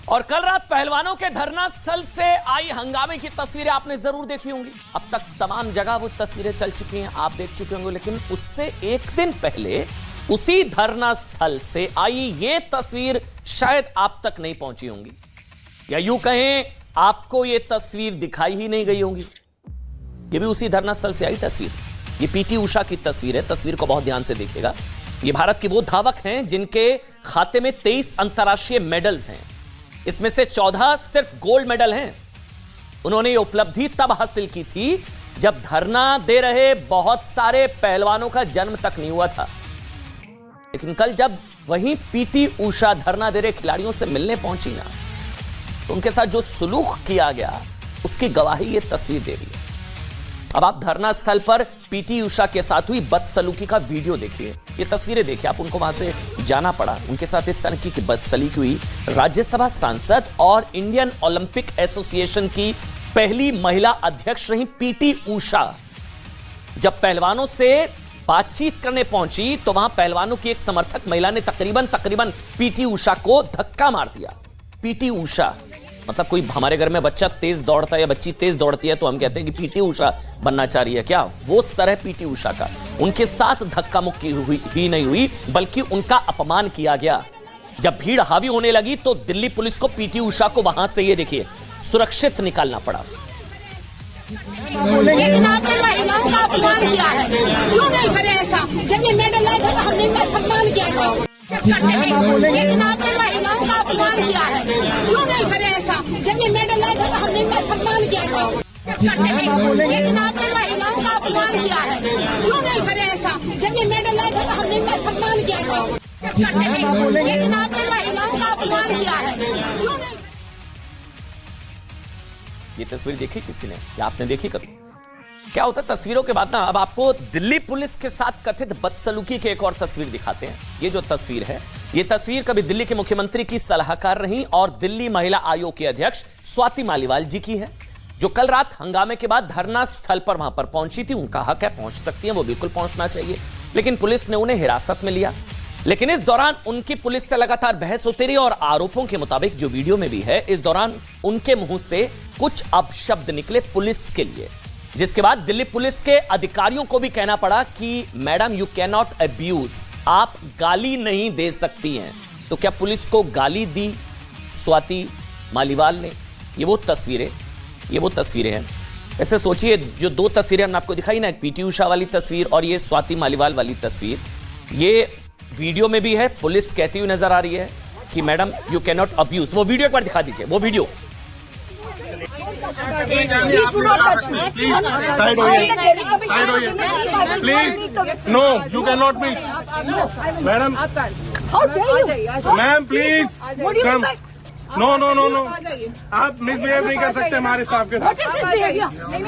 और कल रात पहलवानों के धरना स्थल से आई हंगामे की तस्वीरें आपने जरूर देखी होंगी। अब तक तमाम जगह वो तस्वीरें चल चुकी हैं, आप देख चुके होंगे, लेकिन उससे एक दिन पहले उसी धरना स्थल से आई ये तस्वीर शायद आप तक नहीं पहुंची होंगी, या यूं कहें आपको ये तस्वीर दिखाई ही नहीं गई होंगी। ये भी उसी धरना स्थल से आई तस्वीर। ये पीटी उषा की तस्वीर है। तस्वीर को बहुत ध्यान से देखिएगा। ये भारत के वो धावक हैं जिनके खाते में 23 अंतर्राष्ट्रीय मेडल्स हैं। इसमें से 14 सिर्फ गोल्ड मेडल हैं। उन्होंने ये उपलब्धि तब हासिल की थी जब धरना दे रहे बहुत सारे पहलवानों का जन्म तक नहीं हुआ था। लेकिन कल जब वहीं पीटी उषा धरना दे रहे खिलाड़ियों से मिलने पहुंची ना, तो उनके साथ जो सुलूक किया गया उसकी गवाही ये तस्वीर दे रही है। अब आप धरना स्थल पर पीटी उषा के साथ हुई बदसलूकी का वीडियो देखिए। ये तस्वीरें देखिए। आप उनको वहां से जाना पड़ा, उनके साथ इस तरह की बदसलूकी हुई। राज्यसभा सांसद और इंडियन ओलंपिक एसोसिएशन की पहली महिला अध्यक्ष रही पीटी उषा जब पहलवानों से बातचीत करने पहुंची तो वहां पहलवानों की एक समर्थक महिला ने तकरीबन पीटी उषा को धक्का मार दिया। पीटी उषा मतलब कोई हमारे घर में बच्चा तेज दौड़ता है या बच्ची तेज दौड़ती है तो हम कहते हैं कि पीटी उषा बनना चाह रही है क्या, वो उस तरह पीटी उषा का उनके साथ धक्का मुक्की ही नहीं हुई, बल्कि उनका अपमान किया गया। जब भीड़ हावी होने लगी तो दिल्ली पुलिस को पीटी उषा को वहां से ये देखिए सुरक्षित निकालना पड़ा। लेकिन आपने महिलाओं का अपमान किया है, क्यों नहीं करे ऐसा? जब ये मेडल लाए थे तो हमने इनका सम्मान किया था, लेकिन आपने महिलाओं का अपमान किया है, क्यों नहीं करे ऐसा? जब ये मेडल लाए थे तो हमने इनका सम्मान किया था, लेकिन आपने महिलाओं का अपमान किया है, क्यों नहीं करे ऐसा? जब ये मेडल लाए थे तो हमने इनका सम्मान किया था, लेकिन आपने महिलाओं का अपमान किया है, क्यों नहीं? ये तस्वीर देखी किसी ने या आपने देखी कभी? क्या होता है तस्वीरों के बाद ना, अब आपको दिल्ली पुलिस के साथ कथित बदसलूकी की एक और तस्वीर दिखाते हैं। ये जो तस्वीर है, ये तस्वीर कभी दिल्ली के मुख्यमंत्री की सलाहकार रही और दिल्ली महिला आयोग की अध्यक्ष स्वाति मालीवाल जी की है, जो कल रात हंगामे के बाद धरना स्थल पर वहां पर पहुंची थी। उनका हक है, पहुंच सकती है, वो बिल्कुल पहुंचना चाहिए, लेकिन पुलिस ने उन्हें हिरासत में लिया। लेकिन इस दौरान उनकी पुलिस से लगातार बहस होती रही और आरोपों के मुताबिक जो वीडियो में भी है, इस दौरान उनके मुंह से कुछ अपशब्द निकले पुलिस के लिए, जिसके बाद दिल्ली पुलिस के अधिकारियों को भी कहना पड़ा कि madam you can not abuse, आप गाली नहीं दे सकती हैं। तो क्या पुलिस को गाली दी स्वाति मालीवाल ने? ये वो तस्वीरें हैं। ऐसे सोचिए, जो दो तस्वीरें हमने आपको दिखाई ना, एक पीटी उषा वाली तस्वीर और ये स्वाति मालीवाल वाली तस्वीर, ये वीडियो में भी है। पुलिस कहती हुई नजर आ रही है कि madam you can not abuse. वो वीडियो एक बार दिखा दीजिए, वो video. Please no, you can not be madam, ma'am please come. No no no no, आप मिसबिहेव नहीं कर सकते हमारे स्टाफ के साथ।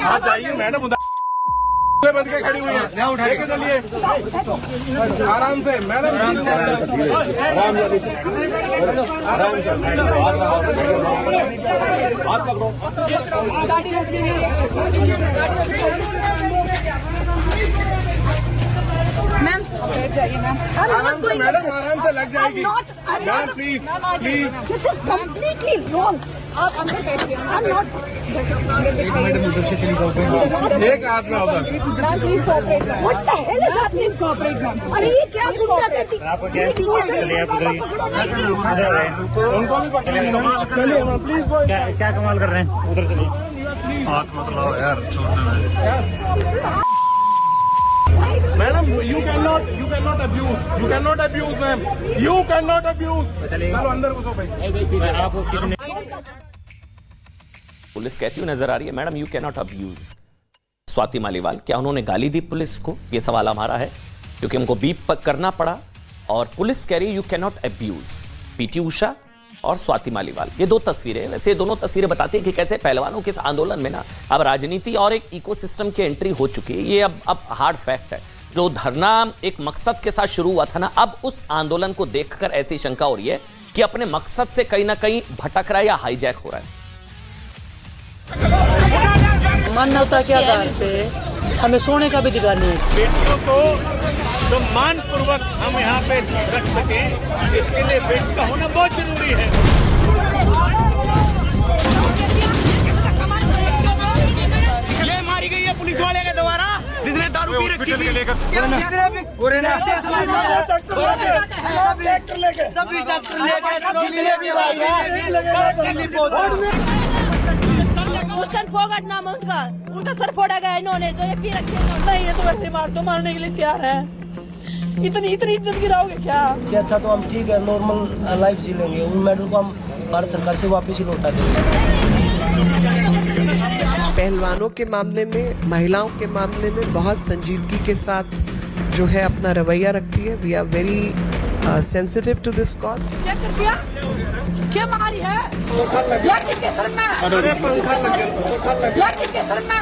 आप जाइए मैडम, उधर बन के खड़ी हुई है, उठा के चलिए आराम से मैडम, आराम से बात करो। मैम बैठ जाइए मैम, आराम से मैडम, आराम से लग जाएगी ma'am, please please. This is completely wrong. आप अंदर बैठिए। I am not. एक हाथ में होगा। What the hell is happening? Cooperate ma'am. अरे ये क्या गुंडागर्दी? उनको भी पकड़िए, चलिए मैम प्लीज। क्या कमाल कर रहे हैं? उधर चलिए, हाथ मत लाओ यार। Madam you can not abuse ma'am, you can not abuse. चलो अंदर घुसो भाई। आपको किसने? पुलिस कहती हुई नजर आ रही है madam you can not abuse. Swati Maliwal, क्या उन्होंने गाली दी पुलिस को? यह सवाल हमारा है, क्योंकि हमको बीप करना पड़ा और पुलिस कह रही है you can not abuse. PT Usha और स्वाति मालीवाल, ये दो तस्वीरें। वैसे ये दोनों तस्वीरें बताती हैं कि कैसे पहलवानों के इस आंदोलन में ना अब राजनीति और एक इकोसिस्टम की एंट्री हो चुकी है। ये अब हार्ड फैक्ट है। जो धरना एक मकसद के साथ शुरू हुआ था ना, अब उस आंदोलन को देखकर ऐसी शंका हो रही है कि अपने मकसद से कहीं ना कहीं भटक रहा है या हाईजैक हो रहा है। मानवता के आधार पे हमें सोने का भी अधिकार नहीं है। बेटियों को सम्मान पूर्वक हम यहाँ पे रख सकें, इसके लिए बेट्स का होना बहुत जरूरी है। सभी डॉक्टर क्वेश्चन फोगट नाम है उनका सर फोड़ा गया इन्होंने तो ये पी रखे नहीं है तो वैसे मारने के लिए तैयार है। इतनी इज्जत गिराओगे क्या? अच्छा तो हम ठीक है नॉर्मल लाइफ जी लेंगे, उन मेडल को हम भारत सरकार से वापस ही लौटा देंगे। पहलवानों के मामले में, महिलाओं के मामले में बहुत संजीदगी के साथ जो है अपना रवैया रखती है। We are very sensitive to this cause. क्या कर दिया? क्या मारी है? लाठी के सर में। लाठी के सर में।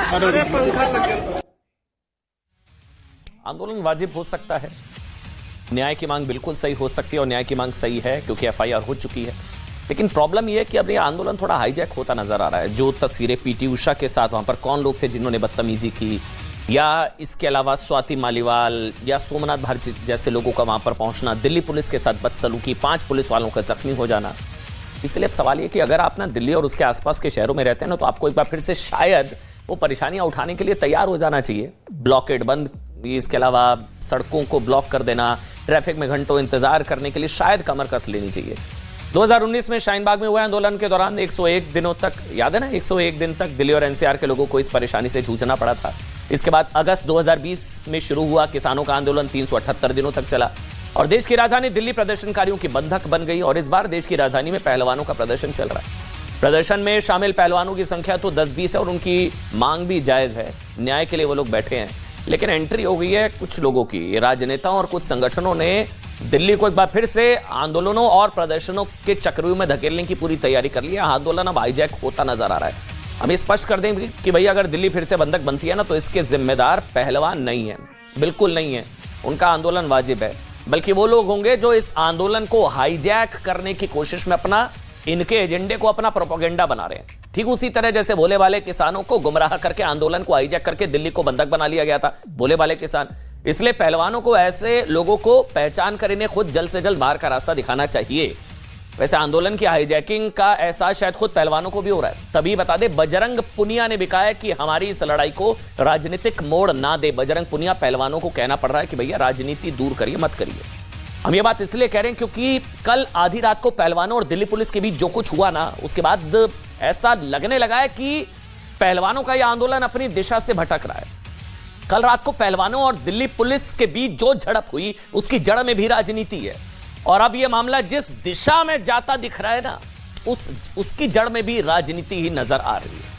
आंदोलन वाजिब हो सकता है, न्याय की मांग बिल्कुल सही हो सकती है और न्याय की मांग सही है क्योंकि एफआईआर हो चुकी है। लेकिन प्रॉब्लम यह है कि अब ये आंदोलन थोड़ा हाईजैक होता नजर आ रहा है। जो तस्वीरें पीटी उषा के साथ, वहां पर कौन लोग थे जिन्होंने बदतमीजी की, या इसके अलावा स्वाति मालीवाल या सोमनाथ भारती जैसे लोगों का वहां पर पहुंचना, दिल्ली पुलिस के साथ बदसलूकी, 5 पुलिस वालों का जख्मी हो जाना। इसलिए अब सवाल ये कि अगर आप ना दिल्ली और उसके आसपास के शहरों में रहते हैं ना, तो आपको एक बार फिर से शायद वो परेशानियां उठाने के लिए तैयार हो जाना चाहिए। ब्लॉकेड बंद, इसके अलावा सड़कों को ब्लॉक कर देना, ट्रैफिक में घंटों इंतजार करने के लिए शायद कमर कस लेनी चाहिए। 2019 में शाहीन बाग में हुए आंदोलन के दौरान 101 दिनों तक, याद है ना, 101 दिन तक दिल्ली और एनसीआर के लोगों को इस परेशानी से जूझना पड़ा था। इसके बाद अगस्त 2020 में शुरू हुआ किसानों का आंदोलन 378 दिनों तक चला और देश की राजधानी दिल्ली प्रदर्शनकारियों की बंधक बन गई। और इस बार देश की राजधानी में पहलवानों का प्रदर्शन चल रहा है। प्रदर्शन में शामिल पहलवानों की संख्या तो 10-20 है और उनकी मांग भी जायज है, न्याय के लिए वो लोग बैठे हैं। लेकिन एंट्री हो गई है कुछ लोगों की। राजनेताओं और कुछ संगठनों ने दिल्ली को एक बार फिर से आंदोलनों और प्रदर्शनों के चक्रव्यूह में धकेलने की पूरी तैयारी कर ली है। आंदोलन अब हाईजैक होता नजर आ रहा है। हम स्पष्ट कर दें कि भैया अगर दिल्ली फिर से बंधक बनती है ना, तो इसके जिम्मेदार पहलवान नहीं है, बिल्कुल नहीं है। उनका आंदोलन वाजिब है, बल्कि वो लोग होंगे जो इस आंदोलन को हाईजैक करने की कोशिश में अपना, इनके एजेंडे को अपना प्रोपेगेंडा बना रहे हैं। ठीक उसी तरह जैसे भोले वाले किसानों को गुमराह करके आंदोलन को हाईजैक करके दिल्ली को बंधक बना लिया गया था, भोले वाले किसान। इसलिए पहलवानों को, ऐसे लोगों को पहचान कर इन्हें खुद जल्द से जल्द बाहर का रास्ता दिखाना चाहिए। वैसे आंदोलन की हाईजैकिंग का एहसास शायद खुद पहलवानों को भी हो रहा है। तभी बता दे, बजरंग पुनिया ने भी कहा है कि हमारी इस लड़ाई को राजनीतिक मोड़ ना दे। बजरंग पुनिया पहलवानों को कहना पड़ रहा है कि भैया राजनीति दूर करिए, मत करिए। हम ये बात इसलिए कह रहे हैं क्योंकि कल आधी रात को पहलवानों और दिल्ली पुलिस के बीच जो कुछ हुआ ना, उसके बाद ऐसा लगने लगा है कि पहलवानों का यह आंदोलन अपनी दिशा से भटक रहा है। कल रात को पहलवानों और दिल्ली पुलिस के बीच जो झड़प हुई, उसकी जड़ में भी राजनीति है। और अब यह मामला जिस दिशा में जाता दिख रहा है ना, उसकी जड़ में भी राजनीति ही नजर आ रही है।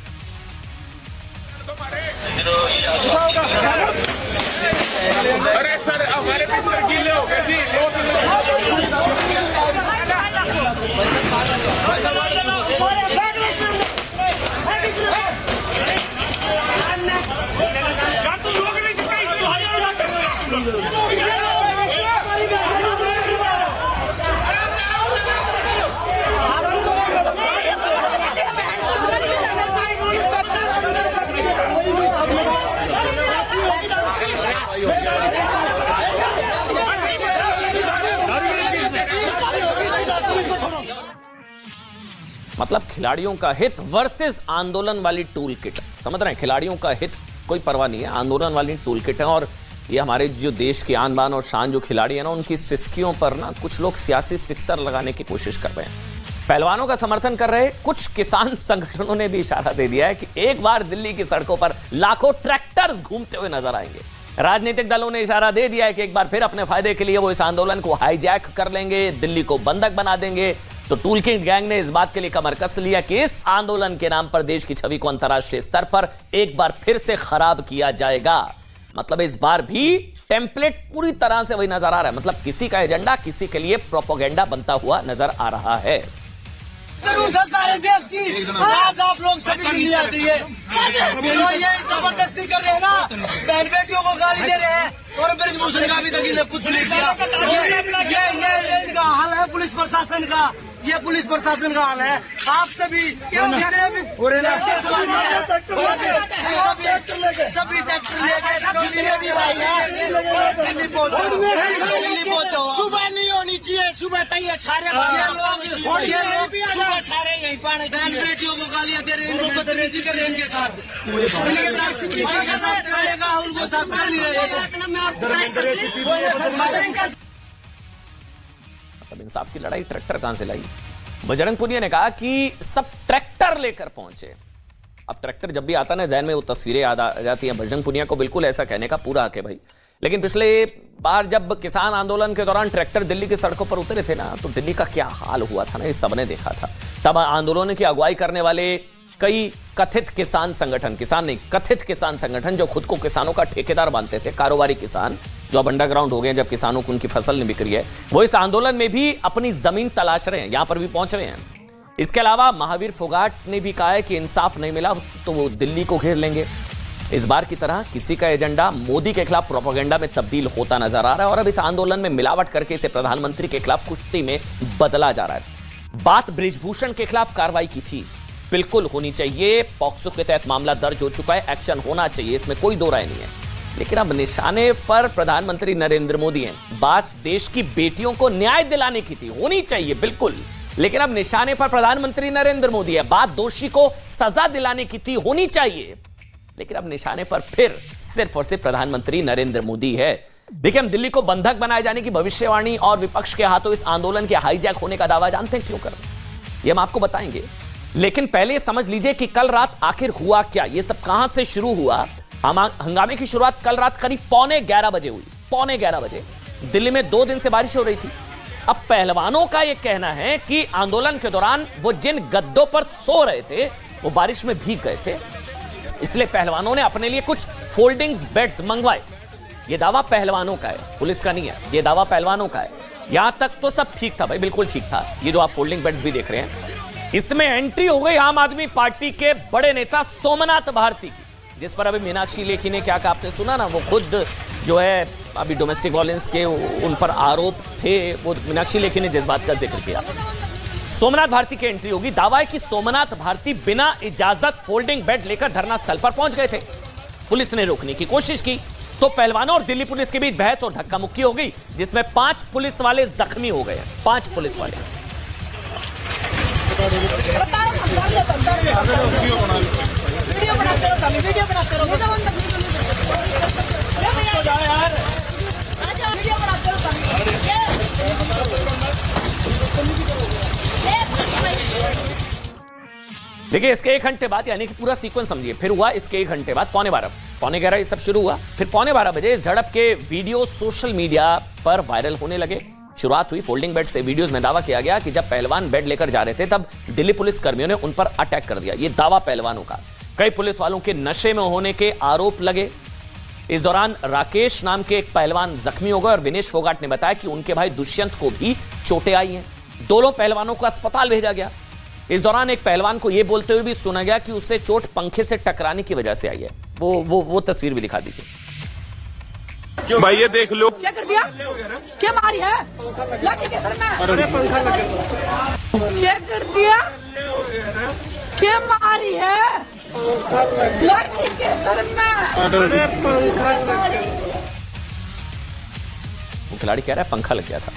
अरे सर, हमारे पीछे गीले हो गए जी। मतलब खिलाड़ियों का हित वर्सेस आंदोलन वाली टूल किट। समझ रहे हैं, खिलाड़ियों का हित कोई परवाह नहीं है, आंदोलन वाली टूल किट है। और ये हमारे जो देश की आन बान और शान जो खिलाड़ी है ना, उनकी सिस्कियों पर ना कुछ लोग सियासी सिक्सर लगाने की कोशिश कर रहे हैं। पहलवानों का समर्थन कर रहे कुछ किसान संगठनों ने भी इशारा दे दिया है कि एक बार दिल्ली की सड़कों पर लाखों ट्रैक्टर्स घूमते हुए नजर आएंगे। राजनीतिक दलों ने इशारा दे दिया है कि एक बार फिर अपने फायदे के लिए वो इस आंदोलन को हाईजैक कर लेंगे, दिल्ली को बंधक बना देंगे। तो टूल किट गैंग ने इस बात के लिए कमर कस लिया कि इस आंदोलन के नाम पर देश की छवि को अंतर्राष्ट्रीय स्तर पर एक बार फिर से खराब किया जाएगा। मतलब इस बार भी टेम्पलेट पूरी तरह से वही नजर आ रहा है। मतलब किसी का एजेंडा किसी के लिए प्रोपेगेंडा बनता हुआ नजर आ रहा है। जरूरत है सारे देश की, आज आप लोग सभी दिल्ली आ जाइए। ये जबरदस्ती कर रहे हैं ना, बहन बेटियों को गाली दे रहे हैं और ब्रिजभूषण का भी दलील कुछ नहीं किया। ये इनका हाल है पुलिस प्रशासन का। ये पुलिस प्रशासन का हाल है। आपसे भी जितने भी सभी ट्रैक्टर दिल्ली पहुंचो। सुबह नहीं होनी चाहिए, सुबह तैयार सारे सुबह सारे यहीं पाने बेटियों को गालियां दे रहे हैं, इनको बदतमीजी कर रहे हैं, इनके साथ चलेगा, उनको साथ कर नहीं रहे। अब इंसाफ की लड़ाई ट्रैक्टर कहां से लाई? बजरंग पुनिया ने कहा कि सब ट्रैक्टर लेकर पहुंचे। अब ट्रैक्टर जब भी आता ना जहन में वो तस्वीरें याद आ जाती हैं। बजरंग पुनिया को बिल्कुल ऐसा कहने का पूरा हक है भाई, लेकिन पिछले बार जब किसान आंदोलन के दौरान ट्रैक्टर दिल्ली की सड़कों पर उतरे थे ना, तो दिल्ली का क्या हाल हुआ था ना, ये सबने देखा था। तब आंदोलन की अगुवाई करने वाले कई कथित किसान संगठन, किसान नहीं कथित किसान संगठन, जो खुद को किसानों का ठेकेदार मानते थे, कारोबारी किसान, जो अब अंडरग्राउंड हो गए जब किसानों को उनकी फसल नहीं बिक रही है, वो इस आंदोलन में भी अपनी जमीन तलाश रहे हैं, यहां पर भी पहुंच रहे हैं। इसके अलावा महावीर फोगाट ने भी कहा है कि इंसाफ नहीं मिला तो वो दिल्ली को घेर लेंगे। इस बार की तरह किसी का एजेंडा मोदी के खिलाफ प्रोपेगेंडा में तब्दील होता नजर आ रहा है और अब इस आंदोलन में मिलावट करके इसे प्रधानमंत्री के खिलाफ कुश्ती में बदला जा रहा है। बात बृजभूषण के खिलाफ कार्रवाई की थी, बिल्कुल होनी चाहिए। पॉक्सो के तहत मामला दर्ज हो चुका है, एक्शन होना चाहिए, इसमें कोई दो राय नहीं है। लेकिन अब निशाने पर प्रधानमंत्री नरेंद्र मोदी हैं। बात देश की बेटियों को न्याय दिलाने की थी, होनी चाहिए बिल्कुल, लेकिन अब निशाने पर प्रधानमंत्री नरेंद्र मोदी है। बात दोषी को सजा दिलाने की थी, होनी चाहिए, लेकिन अब निशाने पर फिर सिर्फ और सिर्फ प्रधानमंत्री नरेंद्र मोदी है। देखिए, हम दिल्ली को बंधक बनाए जाने की भविष्यवाणी और विपक्ष के हाथों इस आंदोलन के हाईजैक होने का दावा जानते हैं क्यों कर रहे हैं, ये हम आपको बताएंगे। लेकिन पहले समझ लीजिए कि कल रात आखिर हुआ क्या, ये सब कहां से शुरू हुआ। हंगामे की शुरुआत कल रात करीब 11:15 बजे हुई। 11:15 बजे दिल्ली में 2 दिन से बारिश हो रही थी। अब पहलवानों का यह कहना है कि आंदोलन के दौरान वो जिन गद्दों पर सो रहे थे वो बारिश में भीग गए थे, इसलिए पहलवानों ने अपने लिए कुछ फोल्डिंग बेड्स मंगवाए। ये दावा पहलवानों का है, पुलिस का नहीं है, ये दावा पहलवानों का है। यहां तक तो सब ठीक था भाई, बिल्कुल ठीक था। ये जो आप फोल्डिंग बेड्स भी देख रहे हैं, इसमें एंट्री हो गई आम आदमी पार्टी के बड़े नेता सोमनाथ भारती की, जिस पर अभी मीनाक्षी लेखी ने क्या कहा आपने सुना ना। वो खुद जो है अभी डोमेस्टिक वायलेंस के उन पर आरोप थे, वो मीनाक्षी लेखी ने जिस बात का जिक्र किया, सोमनाथ भारती की एंट्री होगी। दावा है कि सोमनाथ भारती बिना इजाजत फोल्डिंग बेड लेकर धरना स्थल पर पहुंच गए थे। पुलिस ने रोकने की कोशिश की तो पहलवानों और दिल्ली पुलिस के बीच बहस और धक्का मुक्की हो गई, जिसमें 5 पुलिस वाले जख्मी हो गए। 5 पुलिस वाले। देखिए, इसके 1 घंटे बाद, यानी कि पूरा सीक्वेंस समझिए, फिर हुआ इसके 1 घंटे बाद 11:15, 11:15 ये सब शुरू हुआ। फिर 11:15 बजे इस झड़प के वीडियो सोशल मीडिया पर वायरल होने लगे। शुरुआत हुई फोल्डिंग बेड से। वीडियोस में दावा किया गया कि जब पहलवान बेड लेकर जा रहे थे तब दिल्ली पुलिस कर्मियों ने उन पर अटैक कर दिया। ये दावा पहलवानों का। कई पुलिस वालों के नशे में होने के आरोप लगे। इस दौरान राकेश नाम के एक पहलवान जख्मी हो गए और विनेश फोगाट ने बताया कि उनके भाई दुष्यंत को भी चोटें आई हैं। दोनों पहलवानों को अस्पताल भेजा गया। इस दौरान एक पहलवान को यह बोलते हुए भी सुना गया कि उसे चोट पंखे से टकराने की वजह से आई है। वो तस्वीर भी दिखा दीजिए भाई, ये देख लो। क्या कर दिया? क्या मारी है? लाठी के सर में। क्या कर दिया? क्या मारी है? लाठी के सर में। खिलाड़ी कह रहा है पंखा लग गया था।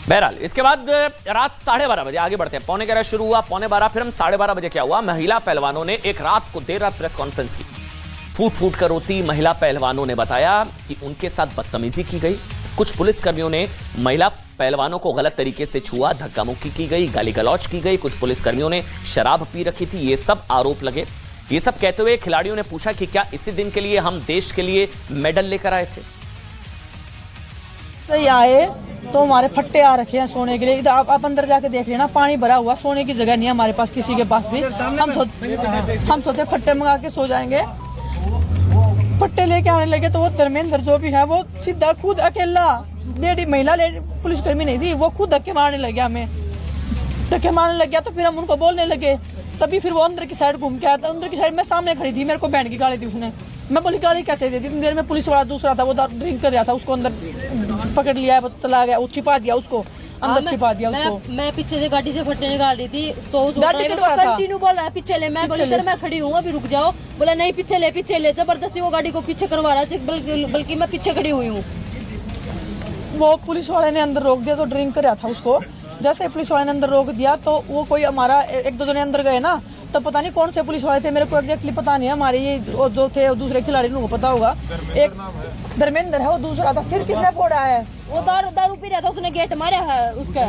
बहरहाल इसके बाद रात 12:30 बजे आगे बढ़ते हैं। 11:15 शुरू हुआ, 11:15 फिर हम 12:30 बजे क्या हुआ, महिला पहलवानों ने एक देर रात प्रेस कॉन्फ्रेंस की। फूट फूट कर रोती महिला पहलवानों ने बताया कि उनके साथ बदतमीजी की गई। कुछ पुलिसकर्मियों ने महिला पहलवानों को गलत तरीके से छुआ, धक्का मुक्की की गई, गाली गलौज की गई। कुछ पुलिसकर्मियों ने शराब पी रखी थी। ये सब आरोप लगे। ये सब कहते हुए खिलाड़ियों ने पूछा कि क्या इसी दिन के लिए हम देश के लिए मेडल लेकर आए थे। सही आए तो हमारे फट्टे आ रखे हैं सोने के लिए। इधर आप अंदर जाके देख लेना, पानी भरा हुआ, सोने की जगह नहीं है हमारे पास, किसी के पास भी। हम सोचे फट्टे मंगा के सो जाएंगे। फट्टे लेके आने लगे तो वो धर्मेंद्र जो भी है वो सीधा खुद अकेला, महिला पुलिसकर्मी नहीं थी, वो खुद धक्के मारने लग गया। हमें धक्के मारने लग गया तो फिर हम उनको बोलने लगे। तभी फिर वो अंदर की साइड घूम के आया। अंदर की साइड में सामने खड़ी थी, मेरे को बैंड की गाली दी उसने। मैं बोली गाली कैसे दे दी? देर में पुलिस वाला दूसरा था, वो ड्रिंक कर रहा था, उसको अंदर पकड़ लिया, वो चला गया, वो छिपा दिया उसको। अंदर छिपा दिया उसको। मैं पीछे से गाड़ी से फटने निकाल रही थी तो उस गाड़ी से निकाला था। कंटिन्यू बोल रहा है पीछे ले, मैं बोली सर मैं खड़ी हूँ अभी रुक जाओ, बोला नहीं पीछे ले, जबरदस्ती वो गाड़ी को पीछे करवा रहा है, बल्कि मैं पीछे खड़ी हुई हूँ। वो पुलिस वाले ने अंदर रोक दिया तो ड्रिंक कर रहा था उसको। जैसे पुलिस वाले ने अंदर रोक दिया तो वो कोई हमारा एक दो जने अंदर गए ना, तो पता नहीं कौन से पुलिस वाले थे, मेरे को एग्जैक्टली पता नहीं है। हमारे ये जो थे वो दूसरे खिलाड़ी को पता होगा, एक धर्मेंद्र है वो दूसरा था। सिर किसने फोड़ा है? वो दारू पी रहा था, उसने गेट मारा है उसका।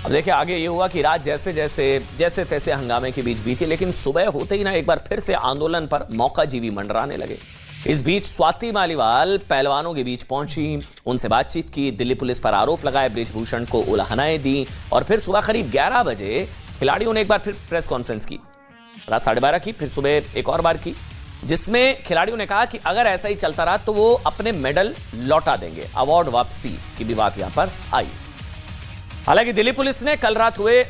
अब देखिए आगे ये हुआ कि रात जैसे तैसे हंगामे के बीच बीती, लेकिन सुबह होते ही ना एक बार फिर से आंदोलन पर मौकाजीवी मंडराने लगे। इस बीच स्वाति मालीवाल पहलवानों के बीच पहुंची, उनसे बातचीत की, दिल्ली पुलिस पर आरोप लगाए, बृजभूषण को उलाहनाएं दी और फिर सुबह करीब 11 बजे खिलाड़ियों ने एक बार फिर प्रेस कॉन्फ्रेंस की। रात 12:30 की, फिर सुबह एक और बार की, जिसमें खिलाड़ियों ने कहा कि अगर ऐसा ही चलता रहा तो वो अपने मेडल लौटा देंगे। अवार्ड वापसी की भी बात यहां पर आई। हालांकि दिल्ली पुलिस ने कल रात हुए,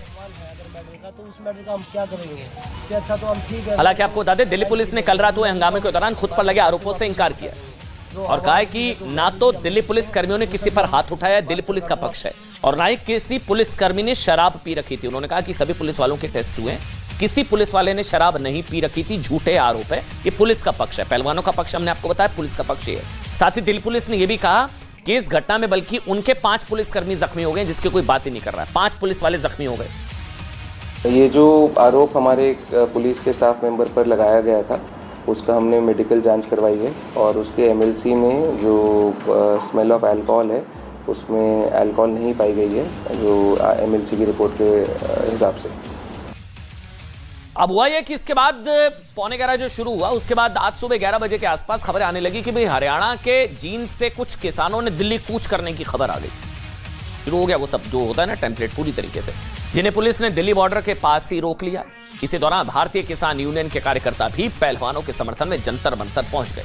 तो उस मेडल का हम क्या करेंगे, इससे अच्छा तो हम ठीक है। हालांकि आपको बता दें दिल्ली पुलिस ने कल रात हुए हंगामे के दौरान खुद पर लगे आरोपों से इंकार किया और कहा है कि ना तो दिल्ली पुलिस कर्मियों ने किसी पर हाथ उठाया, दिल्ली पुलिस का पक्ष है, और ना ही किसी पुलिसकर्मी ने शराब पी रखी थी। उन्होंने कहा कि सभी पुलिस वालों के टेस्ट हुए, किसी पुलिस वाले ने शराब नहीं पी रखी थी, झूठे आरोप है। ये पुलिस का पक्ष है, पहलवानों का पक्ष हमने आपको बताया, पुलिस का पक्ष ये है। साथ ही दिल्ली पुलिस ने यह भी कहा कि इस घटना में बल्कि उनके 5 पुलिसकर्मी जख्मी हो गए, जिसके कोई बात ही नहीं कर रहा है। 5 पुलिस वाले जख्मी हो गए। ये जो आरोप हमारे पुलिस के स्टाफ मेंबर पर लगाया गया था, उसका हमने मेडिकल जांच करवाई है और उसके एमएलसी में जो स्मेल ऑफ अल्कोहल है उसमें अल्कोहल नहीं पाई गई है, जो एमएलसी की रिपोर्ट के हिसाब से। अब हुआ यह कि इसके बाद 11:15 जो शुरू हुआ, उसके बाद आज सुबह 11 बजे के आसपास खबरें आने लगी कि भाई हरियाणा के जींद से कुछ किसानों ने दिल्ली कूच करने की खबर आ गई। शुरू हो गया वो सब जो होता है ना टेम्पलेट पूरी तरीके से, जिन्हें पुलिस ने दिल्ली बॉर्डर के पास ही रोक लिया। इसी दौरान भारतीय किसान यूनियन के कार्यकर्ता भी पहलवानों के समर्थन में जंतर मंतर पहुंच गए।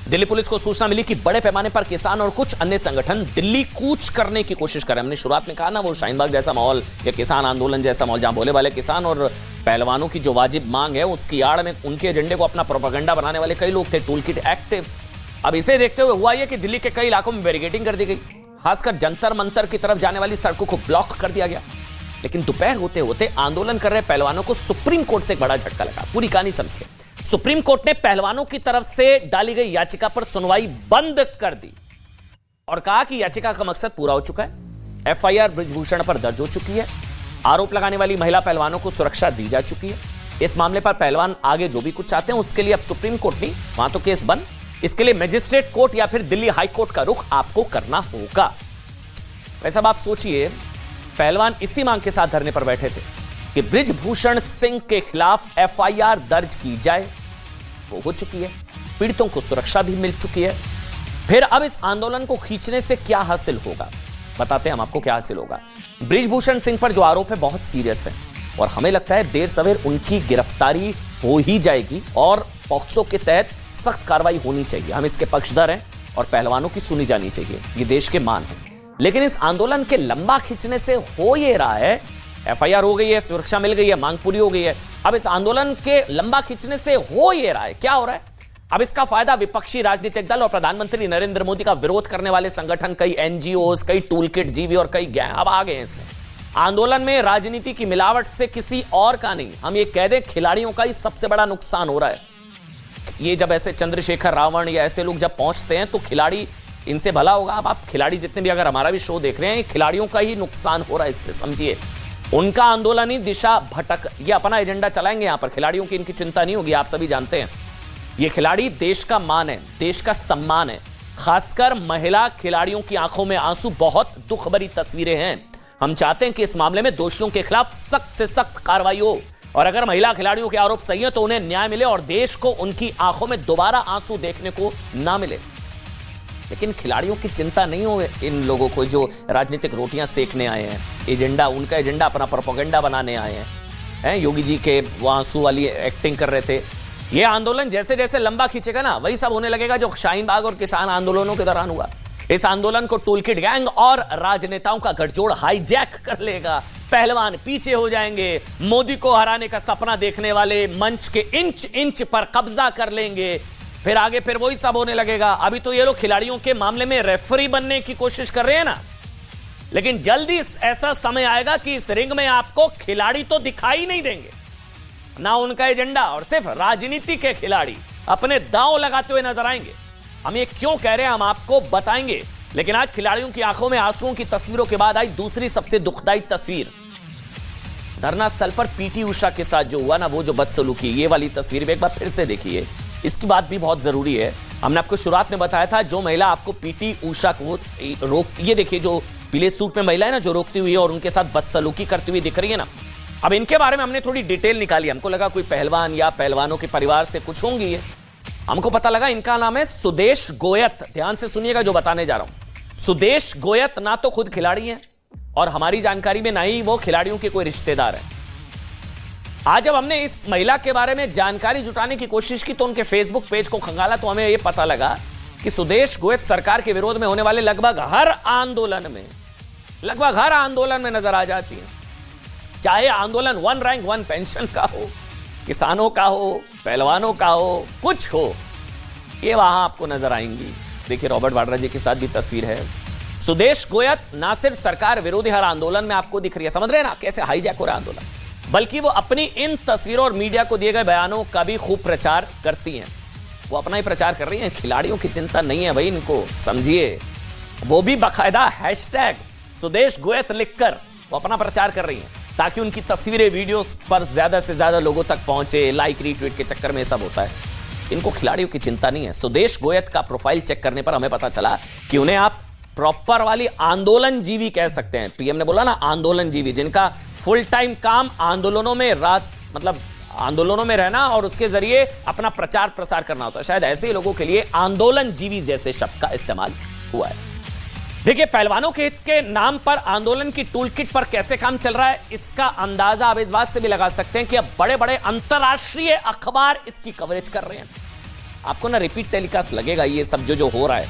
दिल्ली पुलिस को सूचना मिली कि बड़े पैमाने पर किसान और कुछ अन्य संगठन दिल्ली कूच करने की कोशिश कर रहे हैं। हमने शुरुआत में कहा ना वो शाहीन बाग जैसा माहौल या किसान आंदोलन जैसा माहौल, जहां बोले वाले किसान और पहलवानों की जो वाजिब मांग है उसकी आड़ में उनके एजेंडे को अपना प्रोपेगेंडा बनाने वाले कई लोग थे, टूल किट एक्टिव। अब इसे देखते हुए हुआ यह कि दिल्ली के कई इलाकों में बैरिकेडिंग कर दी गई, खासकर जंतर मंतर की तरफ जाने वाली सड़कों को ब्लॉक कर दिया गया। लेकिन दोपहर होते होते आंदोलन कर रहे पहलवानों को सुप्रीम कोर्ट से एक बड़ा झटका लगा। पूरी कहानी समझिए। सुप्रीम कोर्ट ने पहलवानों की तरफ से डाली गई याचिका पर सुनवाई बंद कर दी और कहा कि याचिका का मकसद पूरा हो चुका है। एफआईआर बृजभूषण पर दर्ज हो चुकी है, आरोप लगाने वाली महिला पहलवानों को सुरक्षा दी जा चुकी है। इस मामले पर पहलवान आगे जो भी कुछ चाहते हैं उसके लिए अब सुप्रीम कोर्ट नहीं, वहां तो केस बंद। इसके लिए मजिस्ट्रेट कोर्ट या फिर दिल्ली हाई कोर्ट का रुख आपको करना होगा। वैसा आप सोचिए, पहलवान इसी मांग के साथ धरने पर बैठे थे कि बृजभूषण सिंह के खिलाफ एफआईआर दर्ज की जाए, वो हो चुकी है, पीड़ितों को सुरक्षा भी मिल चुकी है। फिर अब इस आंदोलन को खींचने से क्या हासिल होगा, बताते हैं हम आपको क्या हासिल होगा। बृजभूषण सिंह पर जो आरोप है बहुत सीरियस है और हमें लगता है देर सवेर उनकी गिरफ्तारी हो ही जाएगी और पॉक्सो के तहत सख्त कार्रवाई होनी चाहिए। हम इसके पक्षधर हैं और पहलवानों की सुनी जानी चाहिए, ये देश के मान है। लेकिन इस आंदोलन के लंबा खींचने से हो ये रहा है, एफआईआर हो गई है, सुरक्षा मिल गई है, मांग पूरी हो गई है। अब इस आंदोलन के लंबा खींचने से हो ये रहा है, क्या हो रहा है? अब इसका फायदा विपक्षी राजनीतिक दल और प्रधानमंत्री नरेंद्र मोदी का विरोध करने वाले संगठन, कई एनजीओ, कई टूलकिट जीवी और कई गैंग अब आ गए हैं इसमें। आंदोलन में राजनीति की मिलावट से किसी और का नहीं, हम ये कह दें खिलाड़ियों का ही सबसे बड़ा नुकसान हो रहा है। ये जब ऐसे चंद्रशेखर रावण या ऐसे लोग जब पहुंचते हैं तो खिलाड़ी इनसे भला होगा। अब आप खिलाड़ी जितने भी अगर हमारा भी शो देख रहे हैं, खिलाड़ियों का ही नुकसान हो रहा है इससे, समझिए। उनका आंदोलन ही दिशा भटक, ये अपना एजेंडा चलाएंगे यहां पर, खिलाड़ियों की इनकी चिंता नहीं होगी। आप सभी जानते हैं ये खिलाड़ी देश का मान है, देश का सम्मान है। खासकर महिला खिलाड़ियों की आंखों में आंसू, बहुत दुख भरी तस्वीरें हैं। हम चाहते हैं कि इस मामले में दोषियों के खिलाफ सख्त से सख्त कार्रवाई हो और अगर महिला खिलाड़ियों के आरोप सही है तो उन्हें न्याय मिले और देश को उनकी आंखों में दोबारा आंसू देखने को ना मिले। लेकिन खिलाड़ियों की चिंता नहीं हो इन लोगों को जो राजनीतिक रोटियां सेकने आए हैं, एजेंडा, उनका एजेंडा अपना प्रोपेगेंडा बनाने आए हैं। योगी जी के वो आंसू वाली एक्टिंग कर रहे थे। ये आंदोलन जैसे जैसे लंबा खींचेगा ना, वही सब होने लगेगा जो शाहीन बाग और किसान आंदोलनों के दौरान हुआ। इस आंदोलन को टूलकिट गैंग और राजनेताओं का गठजोड़ हाईजैक कर लेगा। पहलवान पीछे हो जाएंगे, मोदी को हराने का सपना देखने वाले मंच के इंच इंच पर कब्जा कर लेंगे। फिर आगे फिर वही सब होने लगेगा। अभी तो ये लोग खिलाड़ियों के मामले में रेफरी बनने की कोशिश कर रहे हैं ना, लेकिन जल्दी ऐसा समय आएगा कि इस रिंग में आपको खिलाड़ी तो दिखाई नहीं देंगे, ना उनका एजेंडा, और सिर्फ राजनीति के खिलाड़ी अपने दांव लगाते हुए नजर आएंगे। हम ये क्यों कह रहे हैं, हम आपको बताएंगे। लेकिन आज खिलाड़ियों की आंखों में आंसुओं की तस्वीरों के बाद आई दूसरी सबसे दुखदाई तस्वीर। धरना स्थल पर पीटी उषा के साथ जो हुआ ना, वो जो बदसलूकी, ये वाली तस्वीर भी एक बार फिर से देखिए। इसकी बात भी बहुत जरूरी है। हमने आपको शुरुआत में बताया था, जो महिला आपको पीटी उषा को ये देखिए, जो पीले सूट में महिला है ना, जो रोकती हुई है और उनके साथ बदसलूकी करती हुई दिख रही है ना। अब इनके बारे में हमने थोड़ी डिटेल निकाली। हमको लगा कोई पहलवान या पहलवानों के परिवार से कुछ होंगी ये। हमको पता लगा इनका नाम है सुदेश गोयत। ध्यान से सुनिएगा जो बताने जा रहा हूं। सुदेश गोयत ना तो खुद खिलाड़ी हैं और हमारी जानकारी में ना ही वो खिलाड़ियों के कोई रिश्तेदार हैं। आज जब हमने इस महिला के बारे में जानकारी जुटाने की कोशिश की तो उनके फेसबुक पेज को खंगाला तो हमें यह पता लगा कि सुदेश गोयत सरकार के विरोध में होने वाले लगभग हर आंदोलन में नजर आ जाती है। चाहे आंदोलन 1 रैंक 1 पेंशन का हो, किसानों का हो, पहलवानों का हो, कुछ हो, ये वहां आपको नजर आएंगी। देखिए रॉबर्ट वाड्रा जी के साथ भी तस्वीर है। सुदेश गोयत ना सिर्फ सरकार विरोधी हर आंदोलन में आपको दिख रही है, समझ रहे हैं ना कैसे हाईजैक हो रहा है आंदोलन, बल्कि वो अपनी इन तस्वीरों और मीडिया को दिए गए बयानों का भी खूब प्रचार करती हैं। वो अपना ही प्रचार कर रही हैं। खिलाड़ियों की चिंता नहीं है भाई, इनको समझिए। वो भी बाकायदा हैशटैग सुदेश गोयत लिखकर वो अपना प्रचार कर रही हैं, ताकि उनकी तस्वीरें वीडियोस पर ज्यादा से ज्यादा लोगों तक पहुंचे। लाइक रीट्वीट के चक्कर में ये सब होता है। इनको खिलाड़ियों की चिंता नहीं है। सुदेश गोयत का प्रोफाइल चेक करने पर हमें पता चला कि उन्हें आप प्रॉपर वाली आंदोलन जीवी कह सकते हैं। पीएम ने बोला ना आंदोलन जीवी, जिनका फुल टाइम काम आंदोलनों में आंदोलनों में रहना और उसके जरिए अपना प्रचार प्रसार करना होता है। शायद ऐसे ही लोगों के लिए आंदोलन जीवी जैसे शब्द का इस्तेमाल हुआ है। देखिए पहलवानों के हित के नाम पर आंदोलन की टूल किट पर कैसे काम चल रहा है, इसका अंदाजा आप इस बात से भी लगा सकते हैं कि अब बड़े बड़े अंतरराष्ट्रीय अखबार इसकी कवरेज कर रहे हैं। आपको ना रिपीट टेलीकास्ट लगेगा ये सब जो हो रहा है,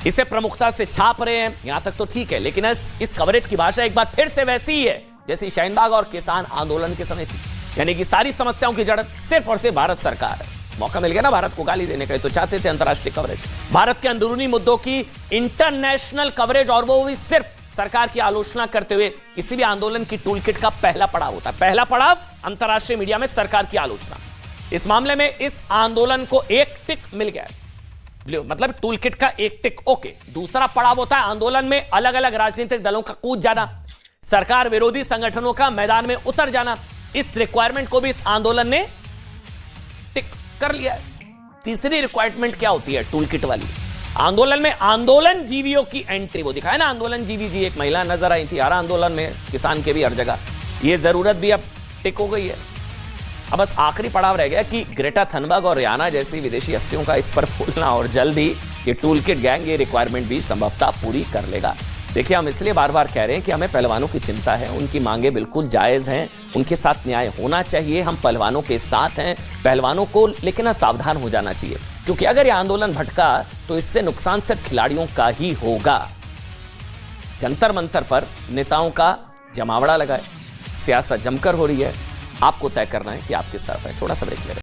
इसे प्रमुखता से छाप रहे हैं, यहां तक तो ठीक है। लेकिन इस कवरेज की भाषा एक बार फिर से वैसी ही है जैसी शाहीनबाग और किसान आंदोलन के समय थी। यानी कि सारी समस्याओं की जड़ सिर्फ और सिर्फ भारत सरकार है। मौका मिल गया ना भारत को गाली देने का, तो चाहते थे अंतरराष्ट्रीय कवरेज, भारत के अंदरूनी मुद्दों की इंटरनेशनल कवरेज, और वो भी सिर्फ सरकार की आलोचना करते हुए। किसी भी आंदोलन की टूलकिट का पहला पड़ाव होता है, पहला पड़ाव अंतरराष्ट्रीय मीडिया में सरकार की आलोचना। इस मामले में इस आंदोलन को एक टिक मिल गया है, मतलब टूलकिट का एक टिक, ओके। दूसरा पड़ाव होता है आंदोलन में अलग अलग राजनीतिक दलों का कूद जाना, सरकार विरोधी संगठनों का मैदान में उतर जाना। इस रिक्वायरमेंट को भी इस आंदोलन ने टिक कर लिया है। तीसरी रिक्वायरमेंट क्या होती है टूलकिट वाली, आंदोलन में आंदोलन जीवियों की एंट्री। वो दिखाया ना आंदोलन जीवी जी, एक महिला नजर आई थी हर आंदोलन में, किसान के भी हर जगह। ये जरूरत भी अब टिक हो गई है। अब बस आखिरी पड़ाव रह गया कि ग्रेटा थनबर्ग और रियाना जैसी विदेशी हस्तियों का इस पर फूलना, और जल्द ही ये टूलकिट गैंग ये रिक्वायरमेंट भी संभवतः पूरी कर लेगा। देखिए हम इसलिए बार बार कह रहे हैं कि हमें पहलवानों की चिंता है, उनकी मांगे बिल्कुल जायज़ हैं, उनके साथ न्याय होना चाहिए। हम पहलवानों के साथ हैं, पहलवानों को लेकिन सावधान हो जाना चाहिए, क्योंकि अगर ये आंदोलन भटका तो इससे नुकसान सिर्फ खिलाड़ियों का ही होगा। जंतर मंतर पर नेताओं का जमावड़ा लगा है, सियासत जमकर हो रही है। आपको तय करना है कि आप किस तरफ है। छोटा सा ब्रेक ले रहे हैं।